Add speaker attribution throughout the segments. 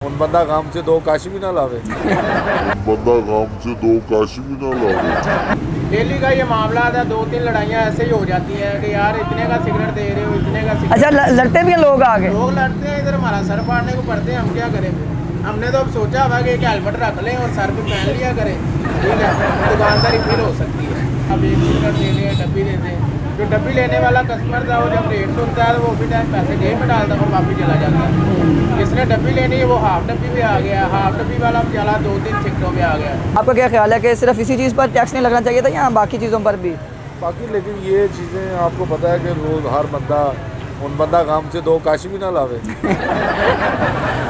Speaker 1: उन बंदा काम से दो काशी भी ना लावे बंदा काम से दो काशी भी ना लावे।
Speaker 2: डेली का ये मामला था, 2-3 लड़ाइयाँ ऐसे ही हो जाती हैं कि यार इतने का सिगरेट दे रहे हो, इतने का सिगरेट।
Speaker 3: अच्छा लड़ते भी हैं लोग आगे?
Speaker 2: लोग लड़ते हैं, इधर हमारा सर फाड़ने को पड़ते हैं, हम क्या करें। हमने तो अब सोचा हुआ कि एक हेलमेट रख लें और सर पे पहन लिया करें, ठीक है, दुकानदारी फिर हो सकती है। अब एक सिगरेट दे दें, डब्बी दे दें, जो डब्बी लेने वाला कस्टमर था वो जब रेट सुनता है तो वो भी टाइम पैसे जेब में डालता है और वापस चला जाता है। जिसने डब्बी लेनी है वो हाफ डब्बी पे आ गया, हाफ डब्बी वाला चला 2-3 सिगरेटों पे आ गया।
Speaker 3: आपका क्या ख्याल है कि सिर्फ इसी चीज़ पर टैक्स नहीं लगना चाहिए था या बाकी चीज़ों पर भी?
Speaker 1: बाकी लेकिन ये चीज़ें आपको पता है कि रोज हर बंदा उन बंदा काम से दो काशी भी ना लावे।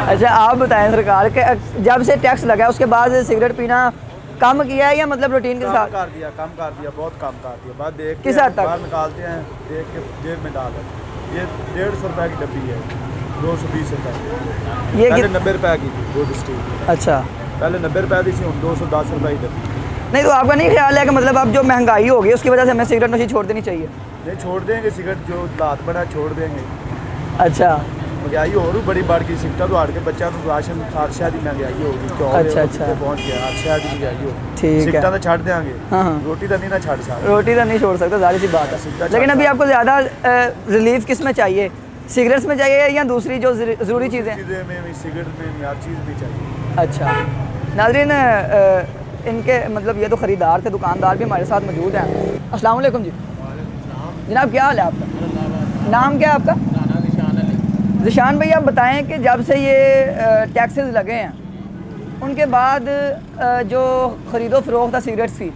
Speaker 3: अच्छा आप बताएं, सरकार के जब से टैक्स लगा है उसके बाद सिगरेट पीना कम किया है या मतलब रूटीन के साथ?
Speaker 4: कम कर दिया, बहुत कम कर दिया। बाद देख
Speaker 3: किस
Speaker 4: के
Speaker 3: हद तक?
Speaker 4: बाहर निकालते हैं, देख के जेब में डाल दें। ये 150 रुपए की डब्बी है, 220 रुपए।
Speaker 3: ये
Speaker 4: पहले 90 रुपए की थी गुड स्टील।
Speaker 3: अच्छा,
Speaker 4: पहले 90 रुपए की थी, 210 रुपए की डब्बी।
Speaker 3: नहीं तो आपका नहीं ख्याल है कि मतलब अब जो महंगाई हो गई उसकी वजह से हमें सिगरेट नोशी छोड़ देनी चाहिए?
Speaker 4: नहीं छोड़ देंगे सिगरेट, जो लात बड़ा छोड़ देंगे।
Speaker 3: अच्छा
Speaker 4: महंगाई और भी बड़ी बढ़ गई, सिगटा तो हट के बच्चा तो राशन हर शहर की महंगाई होगी।
Speaker 3: अच्छा।
Speaker 4: पहुँच गया हर शहर की महंगाई होगी।
Speaker 3: ठीक
Speaker 4: सिगटा
Speaker 3: है,
Speaker 4: तो छड़ देंगे,
Speaker 3: हाँ।
Speaker 4: रोटी तो नहीं ना छड़ सकते।
Speaker 3: रोटी तो नहीं छोड़ सकते, जाहिर सी बात है। लेकिन अभी आपको ज़्यादा रिलीफ किस में चाहिए, सिगरेट्स में चाहिए या दूसरी जो ज़रूरी चीज़ें?
Speaker 4: सिगरेट में हर चीज़ भी चाहिए।
Speaker 3: अच्छा नाज़रीन, इनके मतलब ये तो ख़रीदार थे, दुकानदार भी हमारे साथ मौजूद हैं। अस्सलाम वालेकुम जी। जनाब क्या हाल है आपका? नाम क्या है आपका? ज़िशान भाई, आप बताएं कि जब से ये टैक्सेस लगे हैं उनके बाद जो ख़रीदो फ़रोख्त था सिगरेट्स की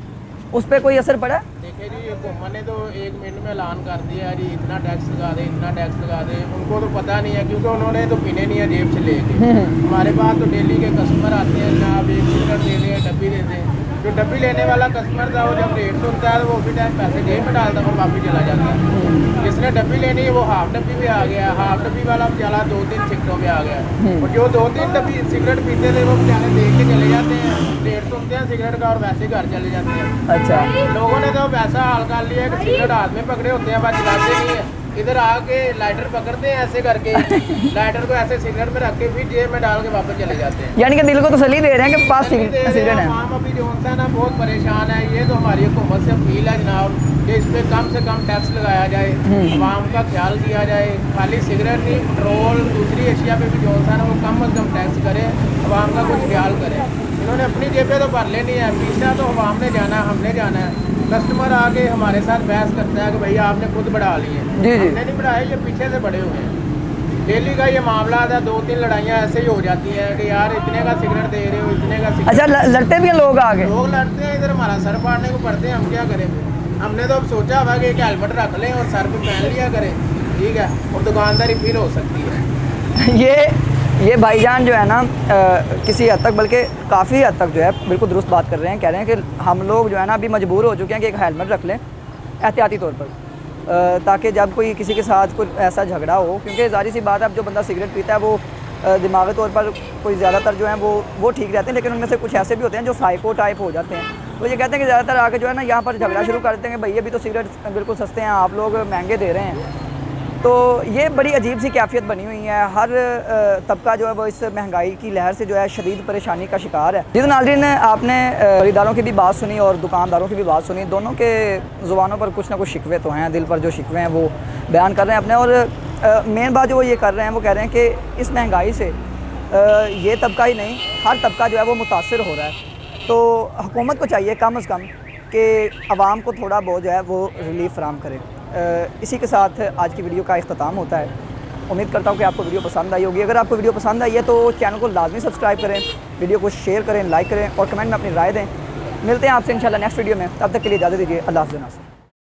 Speaker 3: उस पर कोई असर पड़ा?
Speaker 2: देखिए जी, हुकूमत ने तो 1 मिनट में ऐलान कर दिया जी इतना टैक्स लगा दे, इतना टैक्स लगा दे। उनको तो पता नहीं है क्योंकि उन्होंने तो पीने नहीं है जेब से लेके। हमारे पास तो डेली के कस्टमर आते हैं, जनाब एक सिगरेट दे दें, डब्बी दे दें। जो डब्बी लेने वाला कस्टमर था वो जब रेट सुनता है तो वो भी टाइम पैसे जेब में डालता है और वापस चला जाता है। जिसने डब्बी लेनी है वो हाफ डब्बी पे आ गया, हाफ डब्बी वाला चला 2-3 सिगरेटों पे आ गया। और जो 2-3 डब्बी सिगरेट पीते थे वो बेचारे देख के चले जाते हैं, रेट सुनते हैं सिगरेट का और वैसे घर चले जाते हैं।
Speaker 3: अच्छा,
Speaker 2: लोगों ने तो वैसा हाल कर लिया कि सिगरेट हाथ में पकड़े होते हैं, बस चलाते नहीं है। इधर आके लाइटर पकड़ते हैं ऐसे करके, लाइटर को ऐसे सिगरेट में रख के फिर जेब में डाल के वापस चले जाते हैं।
Speaker 3: यानी कि दिल को तसल्ली दे रहे हैं कि पास सिगरेट है।
Speaker 2: आम अभी जो है ना बहुत परेशान है। ये तो हमारी हुकूमत से अपील है जनाब कि इस पर कम से कम टैक्स लगाया जाए, आवाम का ख्याल किया जाए। खाली सिगरेट नहीं, पेट्रोल दूसरी एशिया पे भी जो है ना वो कम से कम टैक्स करे, आवाम का कुछ ख्याल करे। इन्होंने अपनी जेबें तो भर लेनी है, पीछा तो आवाम ने जाना है, हमने जाना है। कस्टमर आके हमारे साथ बहस करता है कि भैया आपने खुद बढ़ा ली है। हमने नहीं बढ़ाए, ये पीछे से बड़े हुए हैं। डेली का ये मामला था, 2-3 लड़ाइयाँ ऐसे ही हो जाती हैं कि यार इतने का सिगरेट दे रहे हो, इतने का सिगरेट।
Speaker 3: अच्छा लड़ते भी हैं लोग आगे?
Speaker 2: लोग लड़ते हैं, इधर हमारा सर फाड़ने को पड़ते हैं, हम क्या करें। हमने तो अब सोचा हुआ कि एक हेलमेट रख लें और सर पे पहन लिया करें, ठीक है, और दुकानदारी फिर हो सकती है।
Speaker 3: ये भाईजान जो है ना किसी हद तक, बल्कि काफ़ी हद तक जो है बिल्कुल दुरुस्त बात कर रहे हैं। कह रहे हैं कि हम लोग जो है ना अभी मजबूर हो चुके हैं कि एक हेलमेट रख लें एहतियाती तौर पर, ताकि जब कोई किसी के साथ कोई ऐसा झगड़ा हो, क्योंकि ज़ाहिर सी बात है अब जो बंदा सिगरेट पीता है वो दिमागी तौर पर कोई ज़्यादातर जो है वो ठीक रहते हैं, लेकिन उनमें से कुछ ऐसे भी होते हैं जो साइको टाइप हो जाते हैं। तो ये कहते हैं कि ज़्यादातर आके जो है ना यहाँ पर झगड़ा शुरू कर देते हैं कि भैया भी तो सिगरेट बिल्कुल सस्ते हैं, आप लोग महंगे दे रहे हैं। तो ये बड़ी अजीब सी कैफियत बनी हुई है। हर तबका जो है वो इस महंगाई की लहर से जो है शदीद परेशानी का शिकार है। जिस नाज़रीन, आपने खरीदारों की भी बात सुनी और दुकानदारों की भी बात सुनी, दोनों के ज़ुबानों पर कुछ ना कुछ शिकवे तो हैं, दिल पर जो शिकवे हैं वो बयान कर रहे हैं अपने। और मेन बात जो वो ये कर रहे हैं, वो कह रहे हैं कि इस महंगाई से ये तबका ही नहीं हर तबका जो है वो मुतासर हो रहा है। तो हुकूमत को चाहिए कम अज़ कम कि आवाम को थोड़ा बहुत जो है वो रिलीफ फराहम करे। इसी के साथ आज की वीडियो का इख्तिताम होता है। उम्मीद करता हूँ कि आपको वीडियो पसंद आई होगी। अगर आपको वीडियो पसंद आई है तो चैनल को लाजमी सब्सक्राइब करें, वीडियो को शेयर करें, लाइक करें और कमेंट में अपनी राय दें। मिलते हैं आपसे इंशाल्लाह नेक्स्ट वीडियो में। तब तक के लिए इजाज़त दीजिए। अल्लाह हाफ़िज़।